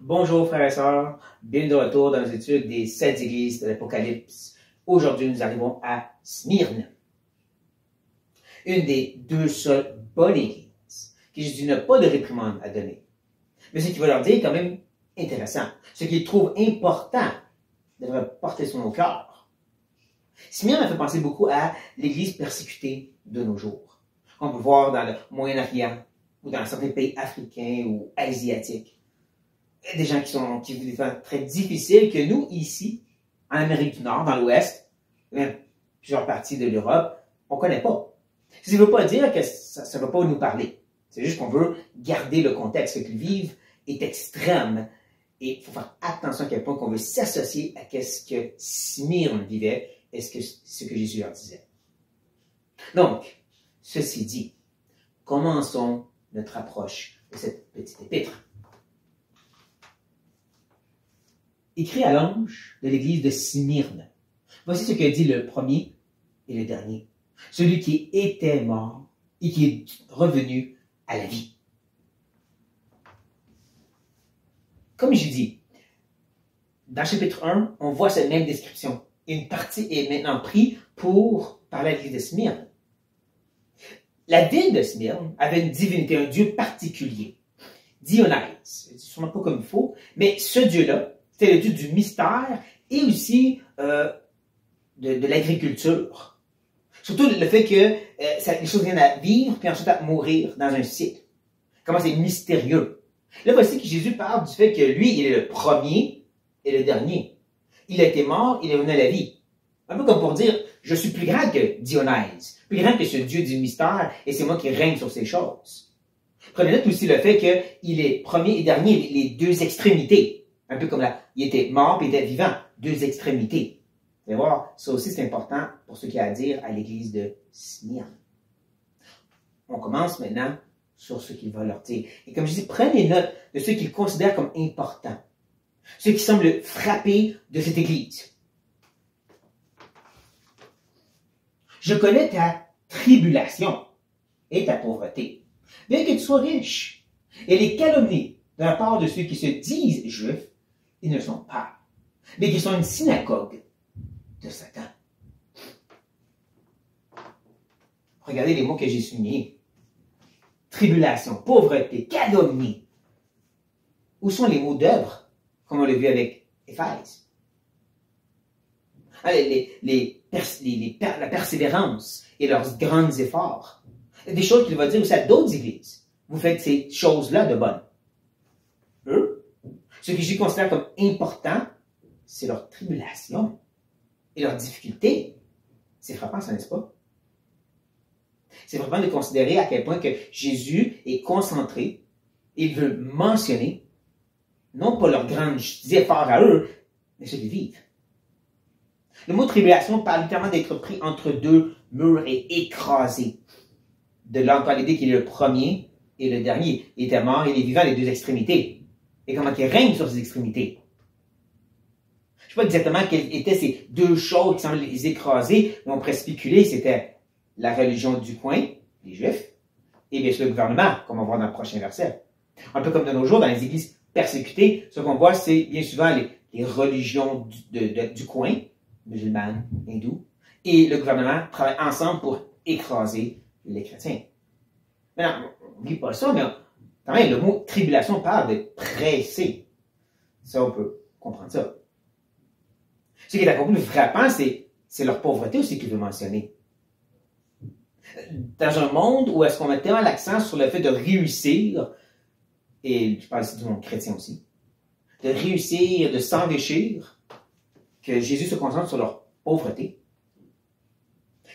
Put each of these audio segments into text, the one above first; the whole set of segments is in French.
Bonjour frères et sœurs, bienvenue de retour dans nos études des 7 églises de l'Apocalypse. Aujourd'hui, nous arrivons à Smyrne, une des deux seules bonnes églises qui Jésus n'a pas de réprimande à donner. Mais ce qu'il va leur dire est quand même intéressant, ce qu'il trouve important devrait porter sur nos cœurs. Smyrne a fait penser beaucoup à l'église persécutée de nos jours. On peut voir dans le Moyen-Orient ou dans certains pays africains ou asiatiques. Des gens qui vivent des temps très difficiles que nous, ici, en Amérique du Nord, dans l'Ouest, même plusieurs parties de l'Europe, on ne connaît pas. Ça ne veut pas dire que ça ne va pas nous parler. C'est juste qu'on veut garder le contexte. Ce qu'ils vivent est extrême. Et il faut faire attention à quel point qu'on veut s'associer à ce que Smyrne vivait et ce que Jésus leur disait. Donc, ceci dit, commençons notre approche de cette petite épître. Écrit à l'ange de l'église de Smyrne. Voici ce que dit le premier et le dernier. Celui qui était mort et qui est revenu à la vie. Comme je dis, dans chapitre 1, on voit cette même description. Une partie est maintenant prise pour parler à l'église de Smyrne. La ville de Smyrne avait une divinité, un dieu particulier. Dionyse. Sûrement pas comme il faut, mais ce dieu-là, c'était le dieu du mystère et aussi de l'agriculture. Surtout le fait que les choses viennent à vivre puis ensuite à mourir dans un cycle. Comment c'est mystérieux. Là, voici que Jésus parle du fait que lui, il est le premier et le dernier. Il a été mort, il est revenu à la vie. Un peu comme pour dire, je suis plus grand que Dionyse, plus grand que ce dieu du mystère et c'est moi qui règne sur ces choses. Prenez note aussi le fait qu'il est premier et dernier, les deux extrémités. Un peu comme là, il était mort et il était vivant. Deux extrémités. Vous allez voir, ça aussi c'est important pour ce qu'il y a à dire à l'église de Smyrne. On commence maintenant sur ce qu'il va leur dire. Et comme je dis, prenez note de ce qu'il considère comme important. Ce qui semble frapper de cette église. Je connais ta tribulation et ta pauvreté. Bien que tu sois riche, et les calomnies de la part de ceux qui se disent juifs, ils ne sont pas, mais qui sont une synagogue de Satan. Regardez les mots que j'ai soulignés. Tribulation, pauvreté, calomnie. Où sont les mots d'œuvre, comme on l'a vu avec Éphèse? La persévérance et leurs grands efforts. Des choses qu'il va dire aussi à d'autres églises. Vous faites ces choses-là de bonnes. Eux, ce que je considère comme important, c'est leur tribulation et leurs difficultés. C'est frappant, ça, n'est-ce pas? C'est frappant de considérer à quel point que Jésus est concentré et il veut mentionner, non pas leurs grands efforts à eux, mais ce qu'ils vivent. Le mot tribulation parle littéralement d'être pris entre deux murs et écrasé. De là encore l'idée qu'il est le premier et le dernier. Il était mort et il est vivant les deux extrémités. Et comment il règne sur ces extrémités. Je ne sais pas exactement quelles étaient ces deux choses qui semblent les écraser, mais on pourrait spéculer c'était la religion du coin, les Juifs, et bien sûr le gouvernement, comme on voit dans le prochain verset. Un peu comme de nos jours, dans les églises persécutées, ce qu'on voit, c'est bien souvent les religions du coin, musulmanes, hindous, et le gouvernement travaillent ensemble pour écraser les chrétiens. Maintenant, on ne dit pas ça, mais quand même, le mot tribulation parle de pressé. Ça, on peut comprendre ça. Ce qui est encore plus frappant, c'est leur pauvreté aussi qu'il veut mentionner. Dans un monde où est-ce qu'on met tellement l'accent sur le fait de réussir, et je parle ici du monde chrétien aussi, de réussir, de s'enrichir, que Jésus se concentre sur leur pauvreté.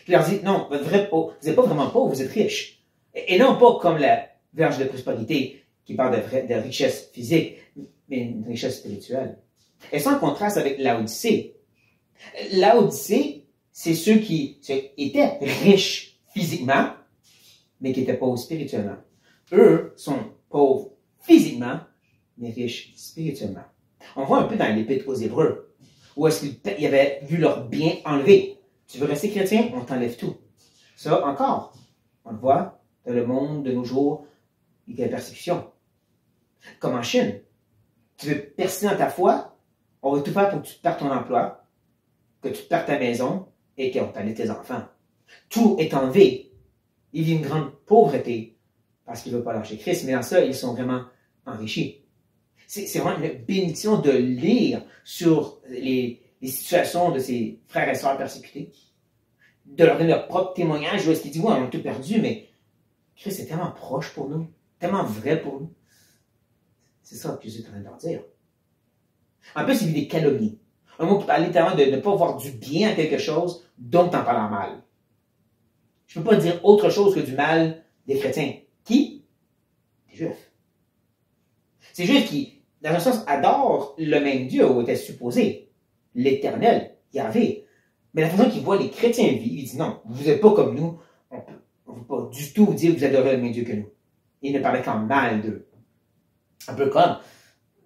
Il leur dit, non, vous n'êtes pas vraiment pauvre, vous êtes riche. Et non pas comme la Vierge de prospérité qui parle de richesse physique, mais une richesse spirituelle. Et ça en contraste avec Laodicée. Laodicée, c'est ceux qui étaient riches physiquement, mais qui étaient pauvres spirituellement. Eux sont pauvres physiquement, mais riches spirituellement. On voit un peu dans l'Épître aux Hébreux, où est-ce qu'ils avaient vu leur bien enlevé. Tu veux rester chrétien, on t'enlève tout. Ça, encore, on le voit dans le monde de nos jours, il y a la persécution. Comme en Chine. Tu veux persister dans ta foi, on va tout faire pour que tu perdes ton emploi, que tu perdes ta maison et qu'on t'enlève tes enfants. Tout est enlevé. Ils vivent une grande pauvreté parce qu'ils ne veulent pas lâcher Christ, mais dans ça, ils sont vraiment enrichis. C'est vraiment une bénédiction de lire sur les situations de ces frères et sœurs persécutés, de leur donner leur propre témoignage, où est-ce qu'ils disent, oui, on a tout perdu, mais Christ est tellement proche pour nous, tellement vrai pour nous. C'est ça que Jésus est en train de leur dire. En plus, il vit des calomnies. Un mot qui parle littéralement de ne pas voir du bien à quelque chose, donc t'en parles en mal. Je ne peux pas dire autre chose que du mal des chrétiens. Qui? Des Juifs. Ces Juifs qui, dans un sens, adorent le même Dieu, ou était supposé, l'Éternel, Yahvé. Mais la façon qu'ils voient les chrétiens vivre, ils disent non, vous n'êtes pas comme nous, on ne peut pas du tout dire que vous adorez le même Dieu que nous. Ils ne parlaient qu'en mal d'eux. Un peu comme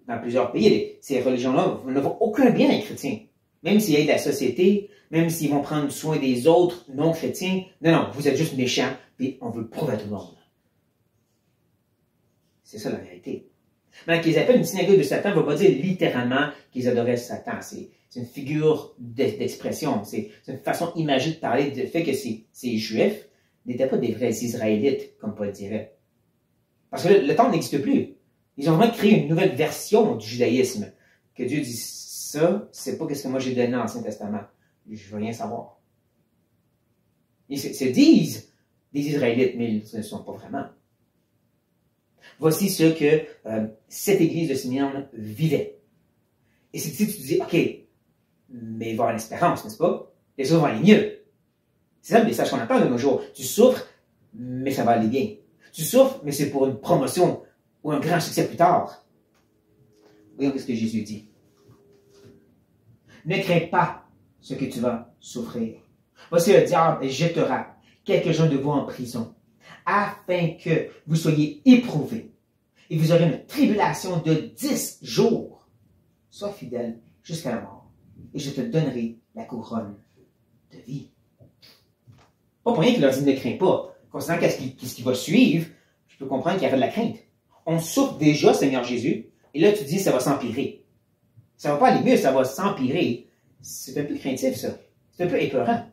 dans plusieurs pays, ces religions-là ne font aucun bien aux chrétiens. Même s'ils aident la société, même s'ils vont prendre soin des autres non-chrétiens. Non, non, vous êtes juste méchants, puis on veut le prouver à tout le monde. C'est ça la vérité. Mais qu'ils appellent une synagogue de Satan, ne veut pas dire littéralement qu'ils adoraient Satan. C'est une figure d'expression. C'est une façon imagée de parler du fait que ces Juifs n'étaient pas des vrais Israélites, comme Paul dirait. Parce que le temps n'existe plus. Ils ont vraiment créé une nouvelle version du judaïsme. Que Dieu dit, ça, c'est pas ce que moi j'ai donné dans l'Ancien Testament. Je veux rien savoir. Ils se disent des Israélites, mais ils ne le sont pas vraiment. Voici ce que cette église de Smyrne vivait. Et c'est ici que tu te dis, OK, mais il va y avoir l'espérance, n'est-ce pas? Les choses vont aller mieux. C'est ça le message qu'on entend de nos jours. Tu souffres, mais ça va aller bien. Tu souffres, mais c'est pour une promotion ou un grand succès plus tard. Voyons ce que Jésus dit. Ne crains pas ce que tu vas souffrir. Voici le diable jettera quelques-uns de vous en prison, afin que vous soyez éprouvés. Et vous aurez une tribulation de 10 jours. Sois fidèle jusqu'à la mort, et je te donnerai la couronne de vie. Pas pour rien qu'il leur dit ne crains pas. Considérant qu'est-ce qui va suivre, je peux comprendre qu'il y avait de la crainte. On souffre déjà, Seigneur Jésus, et là tu dis ça va s'empirer. Ça va pas aller mieux, ça va s'empirer. C'est un peu craintif, ça. C'est un peu épeurant.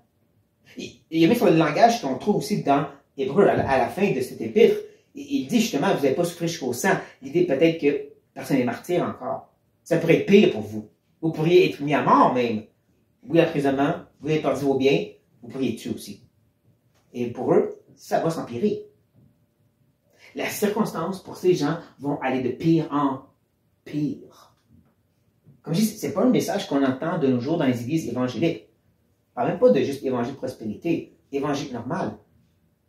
Il y a même sur le langage qu'on trouve aussi dans Hébreu, à la fin de cette épître. Il dit justement, vous n'avez pas souffert jusqu'au sang. L'idée peut-être que personne n'est martyr encore. Ça pourrait être pire pour vous. Vous pourriez être mis à mort même. Oui, emprisonnement, vous avez perdu vos biens, vous pourriez être tué aussi. Et pour eux, ça va s'empirer. Les circonstances pour ces gens vont aller de pire en pire. Comme je dis, ce n'est pas un message qu'on entend de nos jours dans les églises évangéliques. On ne parle même pas de juste évangile de prospérité, évangile normal.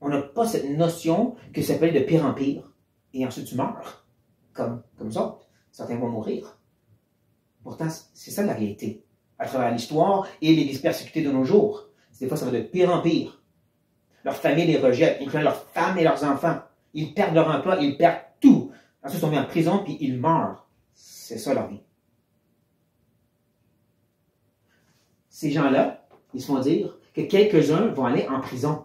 On n'a pas cette notion que ça peut aller de pire en pire. Et ensuite tu meurs, comme ça. Certains vont mourir. Pourtant, c'est ça la réalité. À travers l'histoire et l'Église persécutée de nos jours. Des fois, ça va de pire en pire. Leur famille les rejette, incluant leurs femmes et leurs enfants. Ils perdent leur emploi, ils perdent tout. Ensuite, ils sont mis en prison, puis ils meurent. C'est ça leur vie. Ces gens-là, ils se font dire que quelques-uns vont aller en prison.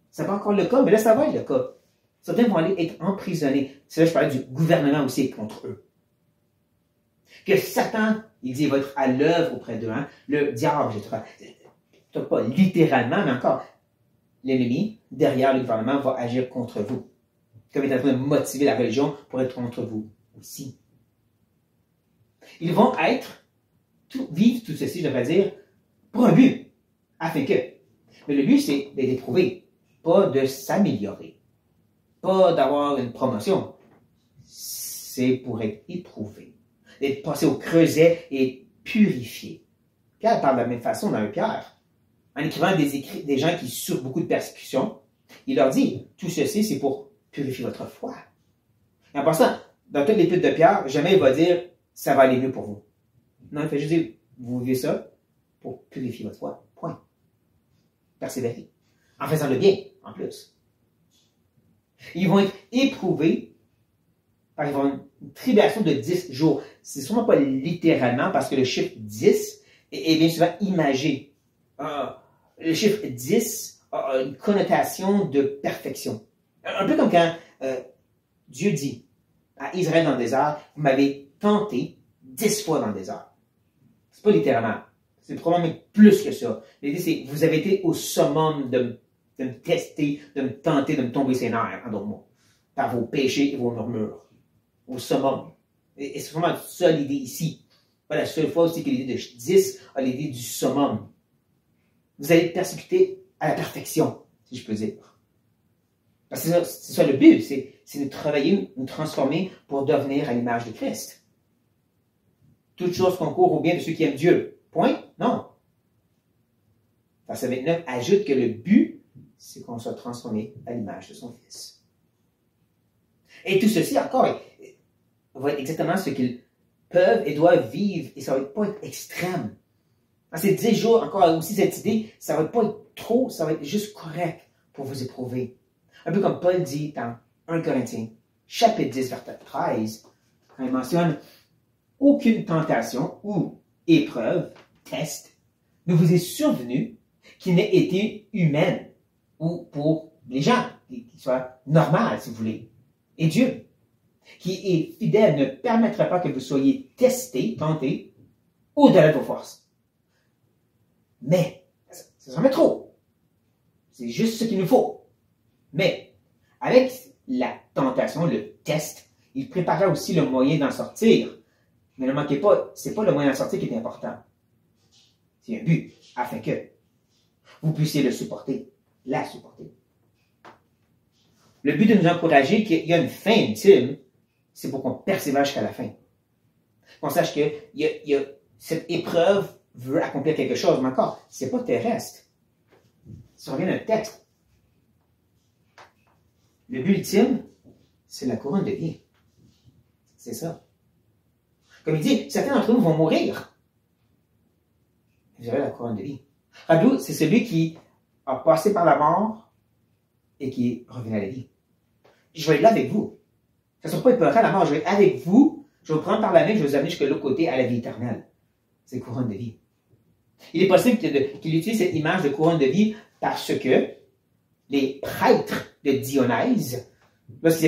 Ce n'est pas encore le cas, mais là, ça va être le cas. Certains vont aller être emprisonnés. C'est là que je parlais du gouvernement aussi contre eux. Que Satan, il dit, il va être à l'œuvre auprès d'eux. Hein? Le diable, peut-être pas littéralement, mais encore, l'ennemi, derrière le gouvernement, va agir contre vous. Comme il est en train de motiver la religion pour être contre vous aussi. Ils vont vivre tout ceci, je devrais dire, pour un but, afin que. Mais le but, c'est d'être éprouvé, pas de s'améliorer, pas d'avoir une promotion. C'est pour être éprouvé, d'être passé au creuset et purifié. Pierre parle de la même façon dans 1 Pierre. En écrivant des écrits, des gens qui souffrent beaucoup de persécutions, il leur dit, tout ceci, c'est pour purifier votre foi. Et en passant, dans toute l'épître de Pierre, jamais il va dire, ça va aller mieux pour vous. Non, il fait juste dire, vous vivez ça pour purifier votre foi. Point. Persévérer. En faisant le bien, en plus. Ils vont être éprouvés par une tribulation de 10 jours. C'est sûrement pas littéralement parce que le chiffre 10 est bien souvent imagé. Le chiffre 10 a une connotation de perfection. Un peu comme quand Dieu dit à Israël dans le désert, vous m'avez tenté 10 fois dans le désert. C'est pas littéralement. C'est probablement plus que ça. L'idée, c'est vous avez été au summum de me tester, de me tenter, de me tomber ses nerfs, en d'autres mots, par vos péchés et vos murmures. Au summum. Et c'est vraiment ça l'idée ici. Pas la seule fois aussi que l'idée de 10 a l'idée du summum. Vous allez être persécuté à la perfection, si je peux dire. Parce que c'est ça le but, c'est de travailler, de nous transformer pour devenir à l'image de Christ. Toute chose concourt au bien de ceux qui aiment Dieu. Point? Non. Verset 29 ajoute que le but, c'est qu'on soit transformé à l'image de son Fils. Et tout ceci, encore, va être exactement ce qu'ils peuvent et doivent vivre, et ça ne va pas être extrême. Dans ces 10 jours, encore aussi cette idée, ça ne va pas être trop, ça va être juste correct pour vous éprouver. Un peu comme Paul dit dans 1 Corinthiens, chapitre 10, verset 13, quand il mentionne « Aucune tentation ou épreuve, test, ne vous est survenue qui n'ait été humaine, ou pour les gens, qui soit normal, si vous voulez. Et Dieu, qui est fidèle, ne permettra pas que vous soyez testés, tentés, au-delà de vos forces. Mais, ça serait trop. C'est juste ce qu'il nous faut. Mais, avec la tentation, le test, il préparera aussi le moyen d'en sortir. Mais ne manquez pas, ce n'est pas le moyen d'en sortir qui est important. C'est un but, afin que vous puissiez le supporter, la supporter. Le but de nous encourager qu'il y a une fin ultime, c'est pour qu'on persévère jusqu'à la fin. Qu'on sache que cette épreuve veut accomplir quelque chose, mais encore, ce n'est pas terrestre. Ça revient d'un texte. Le but ultime, c'est la couronne de vie. C'est ça. Comme il dit, certains d'entre vous vont mourir. Vous aurez la couronne de vie. Rappelez-vous, c'est celui qui a passé par la mort et qui est revenu à la vie. Je vais être là avec vous. Ça ne sera pas épeurant à la mort. Je vais être avec vous. Je vais vous prendre par la main. Je vais vous amener jusqu'à l'autre côté à la vie éternelle. C'est couronne de vie. Il est possible qu'il utilise cette image de couronne de vie parce que les prêtres de Dionyse, lorsqu'ils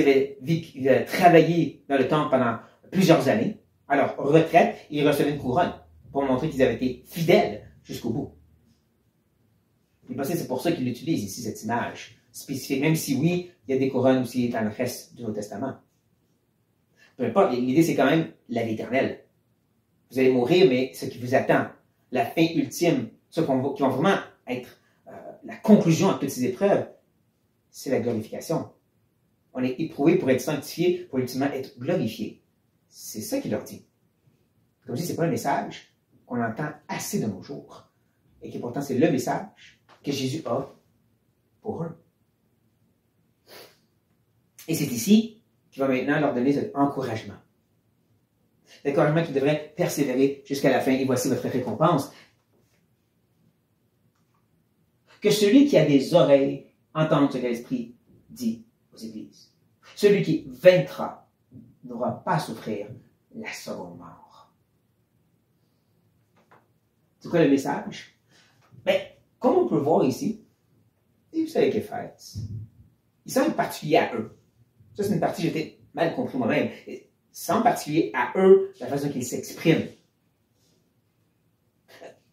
avaient travaillé dans le temple pendant plusieurs années, à leur retraite, ils recevaient une couronne pour montrer qu'ils avaient été fidèles jusqu'au bout. Il est possible que c'est pour ça qu'il utilise ici cette image spécifique, même si oui, il y a des couronnes aussi dans le reste du Nouveau Testament. Peu importe, l'idée c'est quand même la vie éternelle. Vous allez mourir, mais ce qui vous attend, la fin ultime, ce qui va vraiment être la conclusion de toutes ces épreuves, c'est la glorification. On est éprouvé pour être sanctifié, pour ultimement être glorifié. C'est ça qu'il leur dit. Comme je dis, ce n'est pas un message qu'on entend assez de nos jours. Et que pourtant, c'est le message que Jésus a pour eux. Et c'est ici qu'il va maintenant leur donner cet encouragement. L'encouragement qui devrait persévérer jusqu'à la fin. Et voici votre récompense. Que celui qui a des oreilles entende ce que l'Esprit dit aux églises. Celui qui vaincra n'aura pas à souffrir la seconde mort. C'est quoi le message? Bien, comme on peut voir ici, et vous savez qu'Éphèse, ils sont en particulier à eux. Ça, c'est une partie que j'étais mal compris moi-même. C'est en particulier à eux la façon qu'ils s'expriment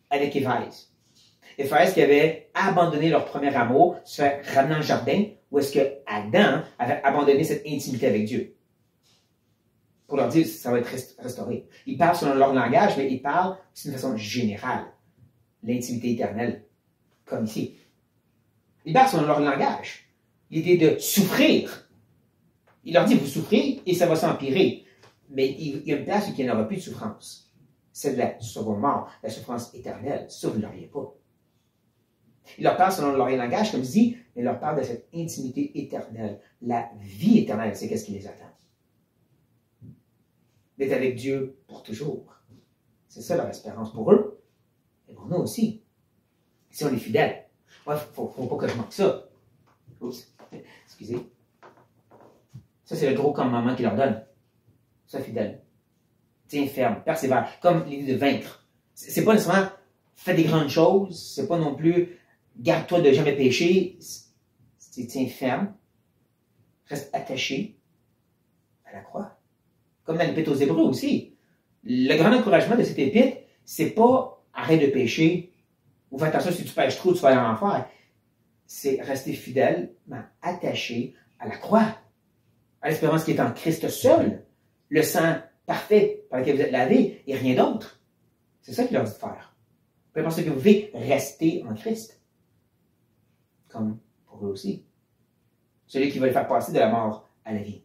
avec Éphèse. Éphèse qui avait abandonné leur premier amour, se fait ramener dans le jardin, où est-ce que Adam avait abandonné cette intimité avec Dieu. Pour leur dire, ça va être restauré. Ils parlent selon leur langage, mais ils parlent d'une façon générale. L'intimité éternelle, comme ici. Ils parlent selon leur langage. L'idée de souffrir. Il leur dit, vous souffrez et ça va s'empirer. Mais il y a une place où il n'y aura plus de souffrance. C'est de la seconde mort, la souffrance éternelle. Ça, vous ne l'auriez pas. Il leur parle selon leur langage, comme je dis, mais il leur parle de cette intimité éternelle. La vie éternelle, c'est qu'est-ce qui les attend. D'être avec Dieu pour toujours. C'est ça leur espérance pour eux. Et pour nous aussi. Si on est fidèle. Il ne faut pas que je manque ça. Oups. Excusez. Ça, c'est le gros commandement qu'il leur donne. Sois fidèle. Tiens ferme. Persévère. Comme l'idée de vaincre. C'est pas nécessairement fais des grandes choses. C'est pas non plus garde-toi de jamais pécher. C'est tiens ferme. Reste attaché à la croix. Comme dans l'Épître aux Hébreux aussi. Le grand encouragement de cette épître, c'est pas arrête de pécher, ou fais attention si tu pêches trop, tu vas aller en enfer. C'est rester fidèlement attaché à la croix, à l'espérance qui est en Christ seul, le sang parfait par lequel vous êtes lavé, et rien d'autre. C'est ça qu'il leur dit de faire. Peu importe ce que vous faites, restez en Christ. Comme pour eux aussi. Celui qui va les faire passer de la mort à la vie.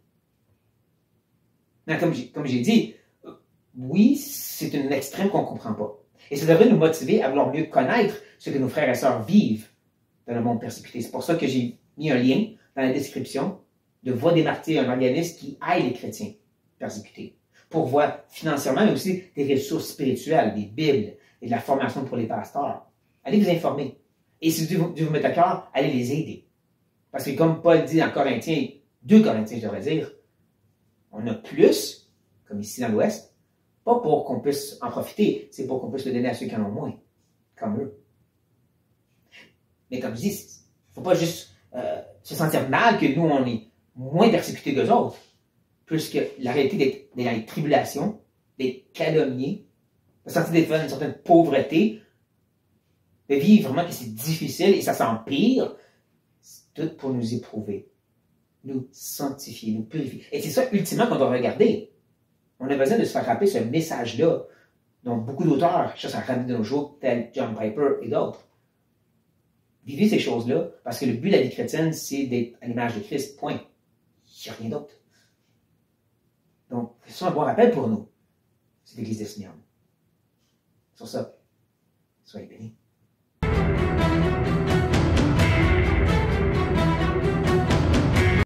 Mais comme j'ai dit, oui, c'est un extrême qu'on ne comprend pas. Et ça devrait nous motiver à vouloir mieux connaître ce que nos frères et sœurs vivent dans le monde persécuté. C'est pour ça que j'ai mis un lien dans la description de Voix des martyrs, un organisme qui aide les chrétiens persécutés. Pourvoit financièrement, mais aussi des ressources spirituelles, des Bibles et de la formation pour les pasteurs. Allez vous informer. Et si Dieu vous met à cœur, allez les aider. Parce que comme Paul dit en Corinthiens, 2 Corinthiens, je devrais dire, on a plus, comme ici dans l'Ouest, pas pour qu'on puisse en profiter, c'est pour qu'on puisse le donner à ceux qui en ont moins, comme eux. Mais comme je dis, il ne faut pas juste se sentir mal que nous, on est moins persécutés qu'eux autres, puisque la réalité d'être dans les tribulations, d'être calomnié, de sentir des fois une certaine pauvreté, de vivre vraiment que c'est difficile et ça s'empire, c'est tout pour nous éprouver, nous sanctifier, nous purifier. Et c'est ça, ultimement, qu'on doit regarder. On a besoin de se faire rappeler ce message-là, dont beaucoup d'auteurs cherchent à ramener de nos jours, tels John Piper et d'autres. Vivez ces choses-là, parce que le but de la vie chrétienne, c'est d'être à l'image de Christ, point. Il n'y a rien d'autre. Donc, c'est un bon rappel pour nous, cette Église de Smyrne. Sur ça, soyez bénis.